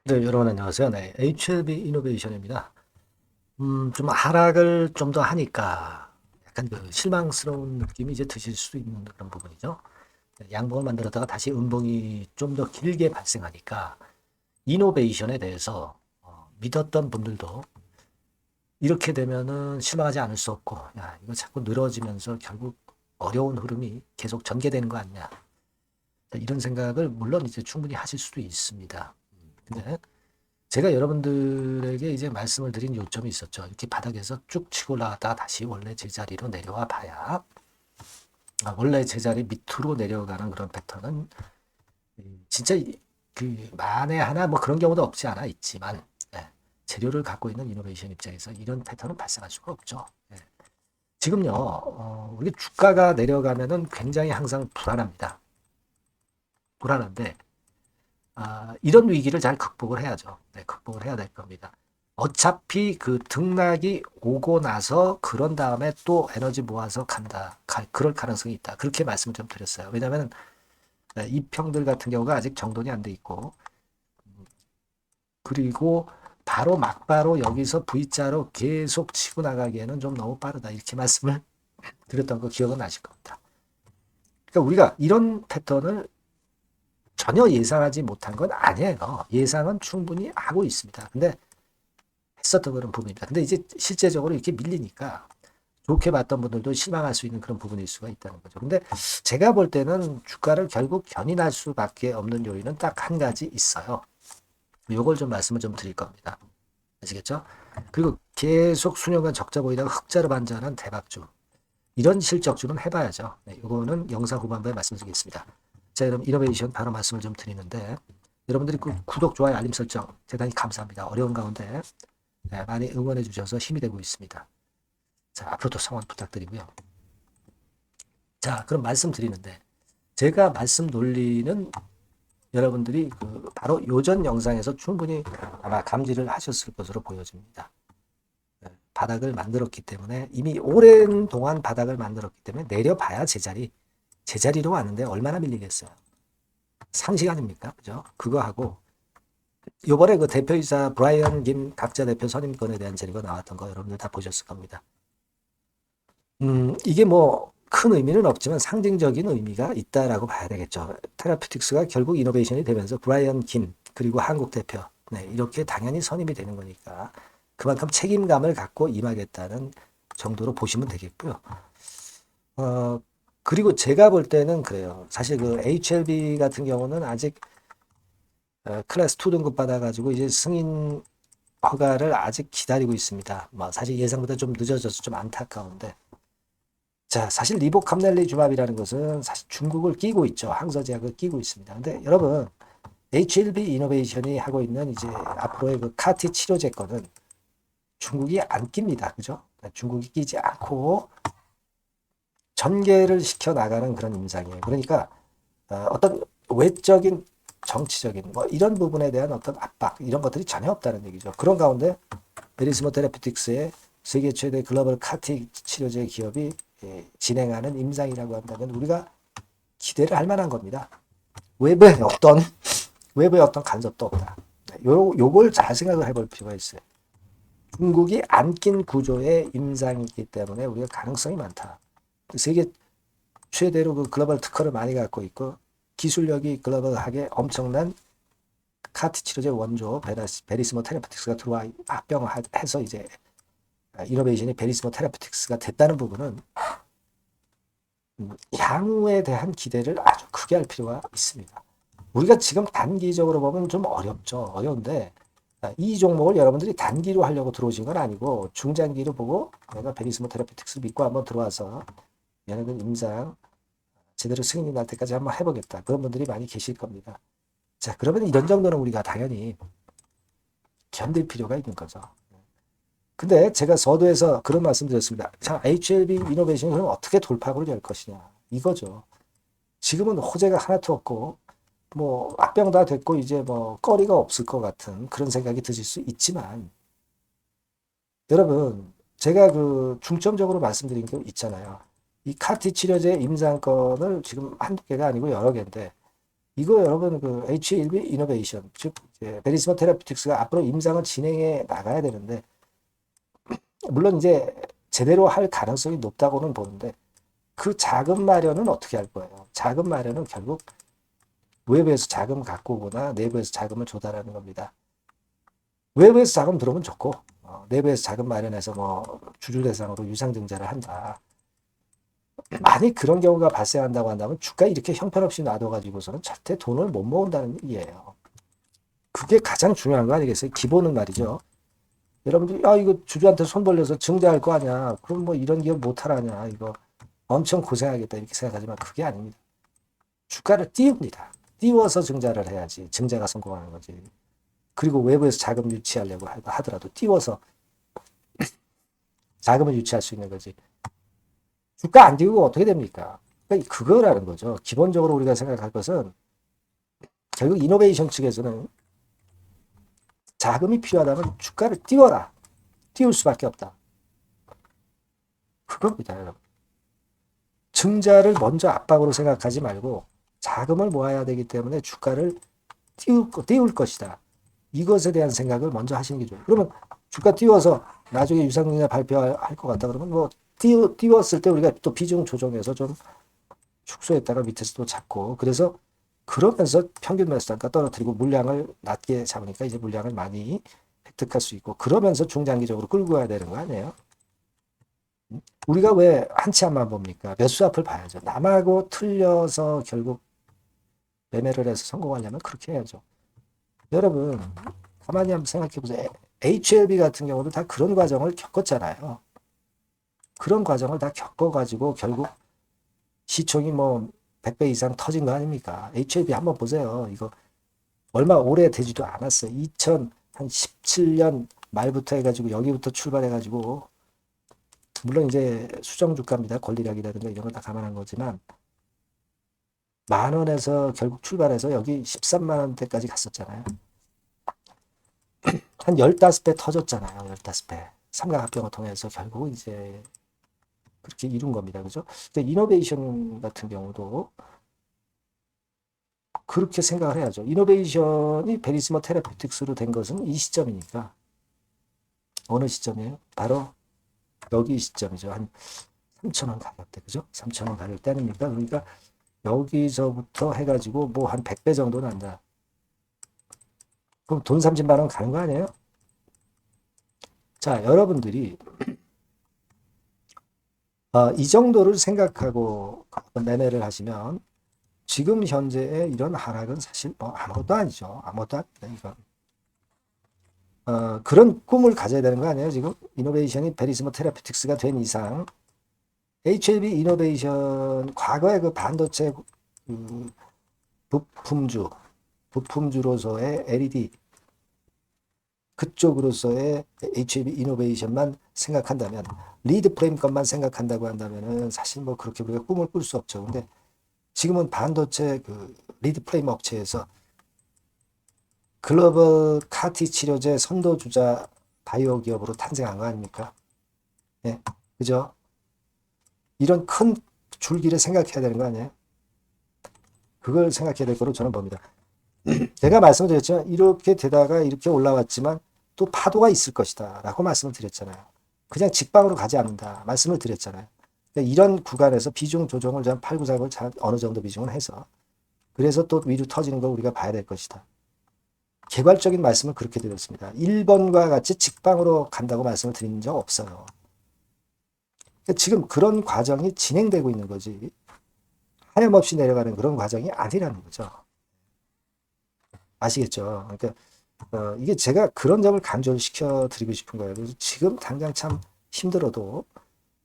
네, 여러분 안녕하세요. 네, HLB 이노베이션입니다. 좀 하락을 좀 더 하니까 약간 그 실망스러운 느낌이 이제 드실 수 있는 그런 부분이죠. 네, 양봉을 만들었다가 다시 음봉이 좀 더 길게 발생하니까 이노베이션에 대해서 믿었던 분들도 이렇게 되면은 실망하지 않을 수 없고, 야, 이거 자꾸 늘어지면서 결국 어려운 흐름이 계속 전개되는 거 아니냐. 이런 생각을 물론 이제 충분히 하실 수도 있습니다. 근데 제가 여러분들에게 이제 말씀을 드린 요점이 있었죠. 이렇게 바닥에서 쭉 치고 올라갔다가 다시 원래 제자리로 내려와 봐야, 원래 제자리 밑으로 내려가는 그런 패턴은 진짜 그 만에 하나 뭐 그런 경우도 없지 않아 있지만, 예, 재료를 갖고 있는 이노베이션 입장에서 이런 패턴은 발생할 수가 없죠. 예. 지금요, 우리 주가가 내려가면은 굉장히 항상 불안합니다. 불안한데 이런 위기를 잘 극복을 해야죠. 네, 극복을 해야 될 겁니다. 어차피 그 등락이 오고 나서 그런 다음에 또 에너지 모아서 간다. 그럴 가능성이 있다. 그렇게 말씀을 좀 드렸어요. 왜냐하면 이평들 같은 경우가 아직 정돈이 안 돼 있고, 그리고 바로 막바로 여기서 V자로 계속 치고 나가기에는 좀 너무 빠르다. 이렇게 말씀을 드렸던 거 기억은 나실 겁니다. 그러니까 우리가 이런 패턴을 전혀 예상하지 못한 건 아니에요. 예상은 충분히 하고 있습니다. 근데 했었던 그런 부분입니다. 근데 이제 실제적으로 이렇게 밀리니까 좋게 봤던 분들도 실망할 수 있는 그런 부분일 수가 있다는 거죠. 근데 제가 볼 때는 주가를 결국 견인할 수밖에 없는 요인은 딱 한 가지 있어요. 요걸 좀 말씀을 좀 드릴 겁니다. 아시겠죠? 그리고 계속 수년간 적자 보이다가 흑자로 반전한 대박주. 이런 실적주는 해봐야죠. 네, 요거는 영상 후반부에 말씀드리겠습니다. 자, 그럼 이노베이션 바로 말씀을 좀 드리는데 여러분들이 그 구독, 좋아요, 알림 설정 대단히 감사합니다. 어려운 가운데 네, 많이 응원해 주셔서 힘이 되고 있습니다. 자, 앞으로도 성원 부탁드리고요. 자, 그럼 말씀드리는데 제가 말씀 논리는 여러분들이 그 바로 요전 영상에서 충분히 아마 감지를 하셨을 것으로 보여집니다. 네, 바닥을 만들었기 때문에 이미 오랜 동안 바닥을 만들었기 때문에 내려봐야 제자리로 왔는데 얼마나 밀리겠어요. 상식 아닙니까? 그죠? 그거 하고 요번에 그 대표이사 브라이언 김 각자 대표 선임권에 대한 자료가 나왔던 거 여러분들 다 보셨을 겁니다. 이게 뭐 큰 의미는 없지만 상징적인 의미가 있다라고 봐야 되겠죠. 테라퓨틱스가 결국 이노베이션이 되면서 브라이언 김 그리고 한국 대표 네, 이렇게 당연히 선임이 되는 거니까 그만큼 책임감을 갖고 임하겠다는 정도로 보시면 되겠고요. 어, 그리고 제가 볼 때는 그래요. 사실 그 HLB 같은 경우는 아직 클래스 2 등급 받아가지고 이제 승인 허가를 아직 기다리고 있습니다. 뭐 사실 예상보다 좀 늦어져서 좀 안타까운데 자, 사실 리보캄넬리 주밥이라는 것은 사실 중국을 끼고 있죠. 항서제약을 끼고 있습니다. 근데 여러분, HLB 이노베이션이 하고 있는 이제 앞으로의 그 카티 치료제 거는 중국이 안 낍니다. 그죠? 중국이 끼지 않고 전개를 시켜 나가는 그런 임상이에요. 그러니까 어떤 외적인 정치적인 뭐 이런 부분에 대한 어떤 압박 이런 것들이 전혀 없다는 얘기죠. 그런 가운데 베리스모 테라피틱스의 세계 최대 글로벌 카티 치료제 기업이 진행하는 임상이라고 한다면 우리가 기대를 할 만한 겁니다. 외부에 어떤 외부에 어떤 간섭도 없다. 요걸 잘 생각을 해볼 필요가 있어요. 중국이 안 낀 구조의 임상이기 때문에 우리가 가능성이 많다. 세계 최대로 그 글로벌 특허를 많이 갖고 있고 기술력이 글로벌하게 엄청난 카티 치료제 원조 베리스모 테라피틱스가 들어와 합병을 해서 이제 이노베이션이 베리스모 테라피틱스가 됐다는 부분은 향후에 대한 기대를 아주 크게 할 필요가 있습니다. 우리가 지금 단기적으로 보면 좀 어렵죠. 어려운데 이 종목을 여러분들이 단기로 하려고 들어오신 건 아니고 중장기로 보고 내가 베리스모 테라피틱스 믿고 한번 들어와서 얘네들 임상 제대로 승인이 날 때까지 한번 해보겠다. 그런 분들이 많이 계실 겁니다. 자, 그러면 이런 정도는 우리가 당연히 견딜 필요가 있는 거죠. 근데 제가 서두에서 그런 말씀 드렸습니다. 자, HLB 이노베이션이 그럼 어떻게 돌파구를 열 것이냐. 이거죠. 지금은 호재가 하나도 없고, 뭐, 합병 다 됐고, 이제 뭐, 거리가 없을 것 같은 그런 생각이 드실 수 있지만, 여러분, 제가 그 중점적으로 말씀드린 게 있잖아요. 이 카티 치료제 임상권을 지금 한두 개가 아니고 여러 개인데, 이거 여러분 그 H1B 이노베이션 즉 베리스모 테라피틱스가 앞으로 임상을 진행해 나가야 되는데 물론 이제 제대로 할 가능성이 높다고는 보는데 그 자금 마련은 어떻게 할 거예요? 자금 마련은 결국 외부에서 자금 갖고 오거나 내부에서 자금을 조달하는 겁니다. 외부에서 자금 들어오면 좋고 내부에서 자금 마련해서 뭐 주주 대상으로 유상증자를 한다. 만약 그런 경우가 발생한다고 한다면 주가 이렇게 형편없이 놔둬가지고서는 절대 돈을 못 모은다는 얘기예요. 그게 가장 중요한 거 아니겠어요? 기본은 말이죠. 여러분들이 이거 주주한테 손 벌려서 증자할 거 아니야. 그럼 뭐 이런 기업 못하라냐. 이거 엄청 고생하겠다 이렇게 생각하지만 그게 아닙니다. 주가를 띄웁니다. 띄워서 증자를 해야지 증자가 성공하는 거지. 그리고 외부에서 자금 유치하려고 하더라도 띄워서 자금을 유치할 수 있는 거지. 주가 안 띄우고 어떻게 됩니까? 그러니까 그거라는 거죠. 기본적으로 우리가 생각할 것은 결국 이노베이션 측에서는 자금이 필요하다면 주가를 띄워라. 띄울 수밖에 없다. 그겁니다, 여러분. 증자를 먼저 압박으로 생각하지 말고 자금을 모아야 되기 때문에 주가를 띄울 것이다. 이것에 대한 생각을 먼저 하시는 게 좋아요. 그러면 주가 띄워서 나중에 유상증자 발표할 것 같다 그러면 뭐 띄웠을 때 우리가 또 비중 조정해서 좀 축소했다가 밑에서 또 잡고 그래서 그러면서 평균 매수단가 떨어뜨리고 물량을 낮게 잡으니까 이제 물량을 많이 획득할 수 있고 그러면서 중장기적으로 끌고 가야 되는 거 아니에요? 우리가 왜 한치 앞만 봅니까? 매수 앞을 봐야죠. 남하고 틀려서 결국 매매를 해서 성공하려면 그렇게 해야죠. 여러분 가만히 한번 생각해 보세요. HLB 같은 경우도 다 그런 과정을 겪었잖아요. 그런 과정을 다 겪어가지고 결국 시총이 뭐 100배 이상 터진 거 아닙니까? HLB 한번 보세요. 이거 얼마 오래 되지도 않았어요. 2017년 말부터 해가지고 여기부터 출발해가지고 물론 이제 수정 주가입니다. 권리락이라든가 이런 걸 다 감안한 거지만 10,000원에서 결국 출발해서 여기 13만 원대까지 갔었잖아요. 한 15배 터졌잖아요. 15배. 삼각합병을 통해서 결국 이제 그렇게 이룬 겁니다. 그죠? 근데 이노베이션 같은 경우도 그렇게 생각을 해야죠. 이노베이션이 베리스모 테라피틱스로 된 것은 이 시점이니까. 어느 시점이에요? 바로 여기 시점이죠. 한 3,000원 가격대. 그죠? 3,000원 가격대 아닙니까? 그러니까 여기서부터 해가지고 뭐 한 100배 정도 난다. 그럼 돈 30만 원 가는 거 아니에요? 자, 여러분들이 이 정도를 생각하고 매매를 하시면 지금 현재의 이런 하락은 사실 뭐 아무것도 아니죠. 아무것도 아닙니다. 이건. 그런 꿈을 가져야 되는 거 아니에요? 지금 이노베이션이 베리스모 테라피틱스가 된 이상 HLB 이노베이션 과거에 그 반도체 부품주로서의 LED 그쪽으로서의 HLB 이노베이션만 생각한다면 리드 프레임 것만 생각한다고 한다면은 사실 뭐 그렇게 우리가 꿈을 꿀 수 없죠. 근데 지금은 반도체 그 리드 프레임 업체에서 글로벌 카티 치료제 선도주자 바이오 기업으로 탄생한 거 아닙니까? 예, 그죠? 이런 큰 줄기를 생각해야 되는 거 아니에요? 그걸 생각해야 될 거로 저는 봅니다. 제가 말씀드렸지만 이렇게 되다가 이렇게 올라왔지만 또 파도가 있을 것이다 라고 말씀을 드렸잖아요. 그냥 직방으로 가지 않는다 말씀을 드렸잖아요. 그러니까 이런 구간에서 비중 조정을 좀 8, 9, 4을 어느 정도 비중을 해서 그래서 또 위로 터지는 걸 우리가 봐야 될 것이다. 개괄적인 말씀을 그렇게 드렸습니다. 1번과 같이 직방으로 간다고 말씀을 드린 적 없어요. 그러니까 지금 그런 과정이 진행되고 있는 거지 하염없이 내려가는 그런 과정이 아니라는 거죠. 아시겠죠? 그러니까 이게 제가 그런 점을 강조시켜 드리고 싶은 거예요. 그래서 지금 당장 참 힘들어도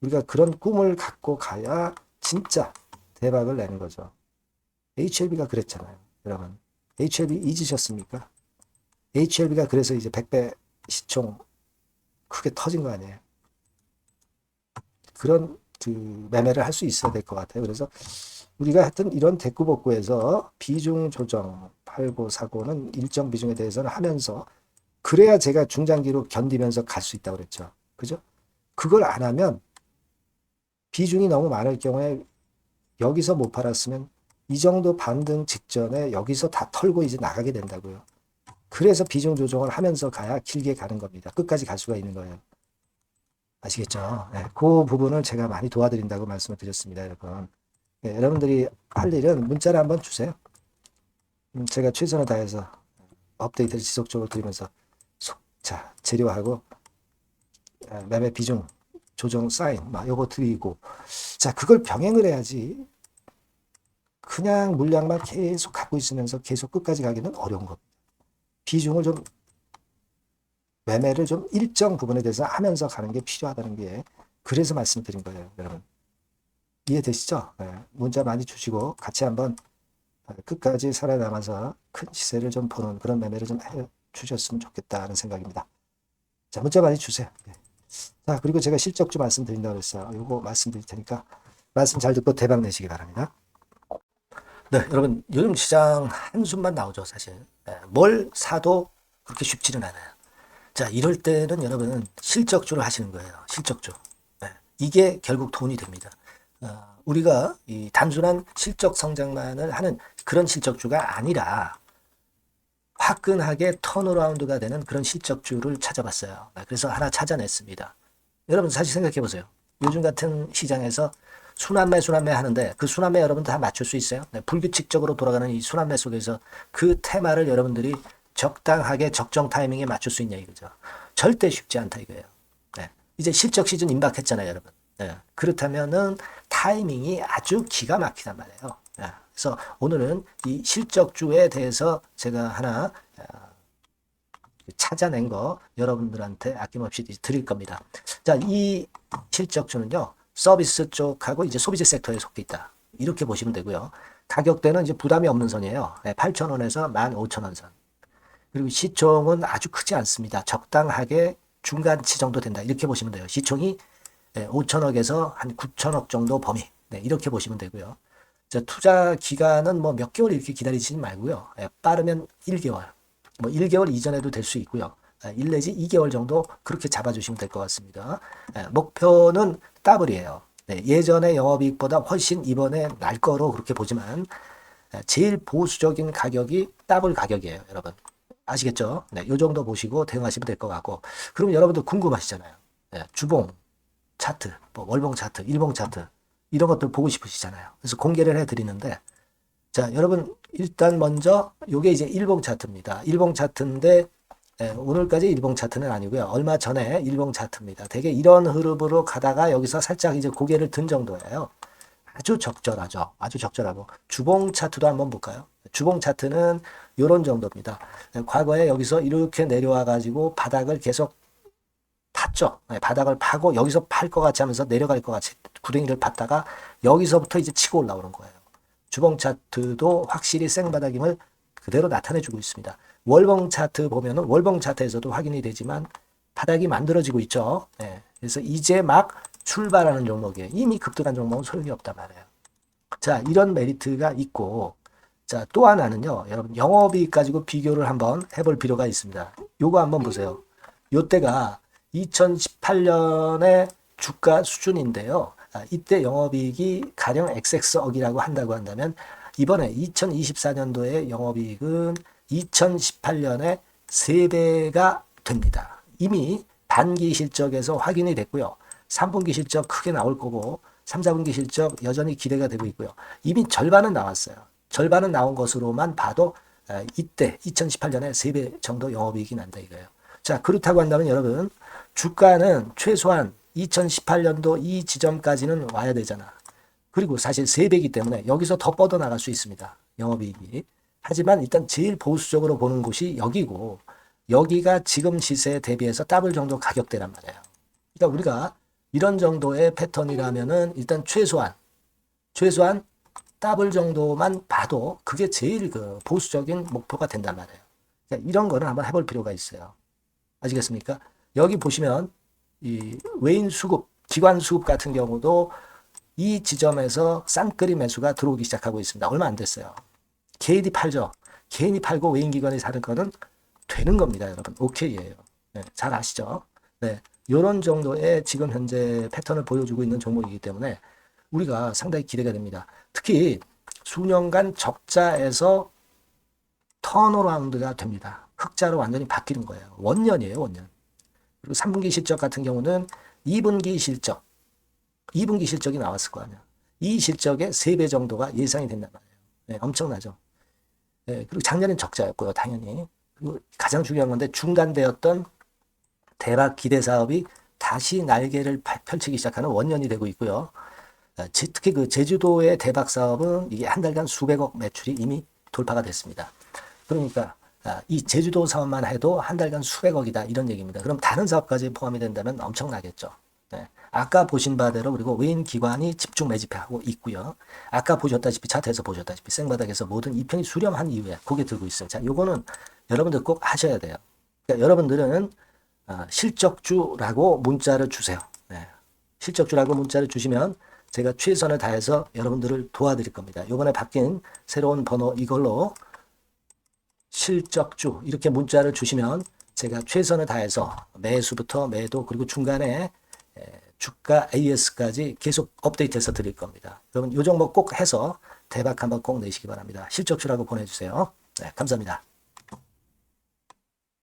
우리가 그런 꿈을 갖고 가야 진짜 대박을 내는 거죠. HLB가 그랬잖아요. 여러분. HLB 잊으셨습니까? HLB가 그래서 이제 100배 시총 크게 터진 거 아니에요. 그런 그 매매를 할 수 있어야 될 것 같아요. 그래서 우리가 하여튼 이런 대꾸복구에서 비중 조정, 팔고 사고는 일정 비중에 대해서는 하면서 그래야 제가 중장기로 견디면서 갈 수 있다고 그랬죠. 그죠? 그걸 안 하면 비중이 너무 많을 경우에 여기서 못 팔았으면 이 정도 반등 직전에 여기서 다 털고 이제 나가게 된다고요. 그래서 비중 조정을 하면서 가야 길게 가는 겁니다. 끝까지 갈 수가 있는 거예요. 아시겠죠? 네, 그 부분을 제가 많이 도와드린다고 말씀을 드렸습니다, 여러분. 네, 여러분들이 할 일은 문자를 한번 주세요. 제가 최선을 다해서 업데이트를 지속적으로 드리면서 자, 재료하고 매매 비중 조정 사인 막 요거 드리고, 자, 그걸 병행을 해야지 그냥 물량만 계속 갖고 있으면서 계속 끝까지 가기는 어려운 겁니다. 비중을 좀 매매를 좀 일정 부분에 대해서 하면서 가는 게 필요하다는 게, 그래서 말씀드린 거예요, 여러분. 이해되시죠? 네, 문자 많이 주시고 같이 한번 끝까지 살아남아서 큰 시세를 좀 보는 그런 매매를 좀 해 주셨으면 좋겠다는 생각입니다. 자, 문자 많이 주세요. 네. 자, 그리고 제가 실적주 말씀드린다고 했어요. 요거 말씀드릴 테니까 말씀 잘 듣고 대박 내시기 바랍니다. 네, 여러분, 요즘 시장 한숨만 나오죠, 사실. 네, 뭘 사도 그렇게 쉽지는 않아요. 자, 이럴 때는 여러분 실적주를 하시는 거예요. 실적주. 네, 이게 결국 돈이 됩니다. 우리가 이 단순한 실적 성장만을 하는 그런 실적주가 아니라 화끈하게 턴어라운드가 되는 그런 실적주를 찾아봤어요. 그래서 하나 찾아냈습니다. 여러분 사실 생각해 보세요. 요즘 같은 시장에서 순환매 하는데 그 순환매 여러분 다 맞출 수 있어요? 네, 불규칙적으로 돌아가는 이 순환매 속에서 그 테마를 여러분들이 적당하게 적정 타이밍에 맞출 수 있냐 이거죠. 절대 쉽지 않다 이거예요. 네, 이제 실적 시즌 임박했잖아요, 여러분. 네, 그렇다면은 타이밍이 아주 기가 막히단 말이에요. 네, 그래서 오늘은 이 실적주에 대해서 제가 하나 찾아낸 거 여러분들한테 아낌없이 드릴 겁니다. 자, 이 실적주는요, 서비스 쪽하고 이제 소비재 섹터에 속해 있다. 이렇게 보시면 되고요. 가격대는 이제 부담이 없는 선이에요. 8,000원에서 15,000원 선. 그리고 시총은 아주 크지 않습니다. 적당하게 중간치 정도 된다. 이렇게 보시면 돼요. 시총이 5천억에서 한 9천억 정도 범위. 네, 이렇게 보시면 되고요. 자, 투자 기간은 뭐 몇 개월 이렇게 기다리지 말고요. 빠르면 1개월. 뭐 1개월 이전에도 될 수 있고요. 1 내지 2개월 정도 그렇게 잡아주시면 될 것 같습니다. 목표는 더블이에요. 네, 예전의 영업이익보다 훨씬 이번에 날 거로 그렇게 보지만 제일 보수적인 가격이 더블 가격이에요, 여러분. 아시겠죠? 네, 요 정도 보시고 대응하시면 될 것 같고. 그럼 여러분들 궁금하시잖아요. 네, 주봉 차트, 뭐 월봉 차트, 일봉 차트 이런 것들 보고 싶으시잖아요. 그래서 공개를 해드리는데, 자, 여러분 일단 먼저 요게 이제 일봉 차트입니다. 일봉 차트인데 오늘까지 일봉 차트는 아니고요. 얼마 전에 일봉 차트입니다. 되게 이런 흐름으로 가다가 여기서 살짝 이제 고개를 든 정도예요. 아주 적절하죠. 아주 적절하고. 주봉 차트도 한번 볼까요? 주봉 차트는 이런 정도입니다. 과거에 여기서 이렇게 내려와 가지고 바닥을 계속 팠죠. 바닥을 파고 여기서 팔 것 같이 하면서 내려갈 것 같이 구덩이를 팠다가 여기서부터 이제 치고 올라오는 거예요. 주봉 차트도 확실히 생바닥임을 그대로 나타내주고 있습니다. 월봉 차트 보면은 월봉 차트에서도 확인이 되지만 바닥이 만들어지고 있죠. 네. 그래서 이제 막 출발하는 종목이에요. 이미 급등한 종목은 소용이 없단 말이에요. 자, 이런 메리트가 있고, 자, 또 하나는요, 여러분, 영업이익 가지고 비교를 한번 해볼 필요가 있습니다. 요거 한번 보세요. 요때가 2018년의 주가 수준인데요. 이때 영업이익이 가령 XX억이라고 한다고 한다면, 이번에 2024년도의 영업이익은 2018년에 3배가 됩니다. 이미 반기 실적에서 확인이 됐고요. 3분기 실적 크게 나올 거고 3, 4분기 실적 여전히 기대가 되고 있고요. 이미 절반은 나왔어요. 절반은 나온 것으로만 봐도 이때 2018년에 3배 정도 영업이익이 난다 이거예요. 자, 그렇다고 한다면 여러분 주가는 최소한 2018년도 이 지점까지는 와야 되잖아. 그리고 사실 3배이기 때문에 여기서 더 뻗어나갈 수 있습니다. 영업이익이. 하지만 일단 제일 보수적으로 보는 곳이 여기고 여기가 지금 시세에 대비해서 더블 정도 가격대란 말이에요. 그러니까 우리가 이런 정도의 패턴이라면은 일단 최소한 더블 정도만 봐도 그게 제일 그 보수적인 목표가 된단 말이에요. 그러니까 이런 거는 한번 해볼 필요가 있어요. 아시겠습니까? 여기 보시면 이 외인 수급, 기관 수급 같은 경우도 이 지점에서 쌍끌이 매수가 들어오기 시작하고 있습니다. 얼마 안 됐어요. 개인이 팔죠. 개인이 팔고 외인 기관이 사는 거는 되는 겁니다, 여러분. 오케이예요. 네, 잘 아시죠? 네, 이런 정도의 지금 현재 패턴을 보여주고 있는 종목이기 때문에 우리가 상당히 기대가 됩니다. 특히 수년간 적자에서 턴어라운드가 됩니다. 흑자로 완전히 바뀌는 거예요. 원년이에요, 원년. 그리고 3분기 실적 같은 경우는 2분기 실적, 2분기 실적이 나왔을 거 아니야. 이 실적의 3배 정도가 예상이 된단 말이에요. 네, 엄청나죠. 네, 그리고 작년엔 적자였고요, 당연히. 그리고 가장 중요한 건데 중단되었던 대박 기대 사업이 다시 날개를 펼치기 시작하는 원년이 되고 있고요. 특히 그 제주도의 대박 사업은 이게 한 달간 수백억 매출이 이미 돌파가 됐습니다. 그러니까 이 제주도 사업만 해도 한 달간 수백억이다 이런 얘기입니다. 그럼 다른 사업까지 포함이 된다면 엄청나겠죠. 네. 아까 보신 바대로 그리고 외인 기관이 집중 매집하고 있고요. 아까 보셨다시피 차트에서 보셨다시피 생바닥에서 모든 이평이 수렴한 이후에 고개 들고 있어요. 자, 요거는 여러분들 꼭 하셔야 돼요. 그러니까 여러분들은 실적주라고 문자를 주세요. 네. 실적주라고 문자를 주시면 제가 최선을 다해서 여러분들을 도와드릴 겁니다. 이번에 바뀐 새로운 번호 이걸로 실적주 이렇게 문자를 주시면 제가 최선을 다해서 매수부터 매도 그리고 중간에 주가 AS까지 계속 업데이트해서 드릴 겁니다. 여러분 이 종목 꼭 해서 대박 한번 꼭 내시기 바랍니다. 실적주라고 보내주세요. 네, 감사합니다.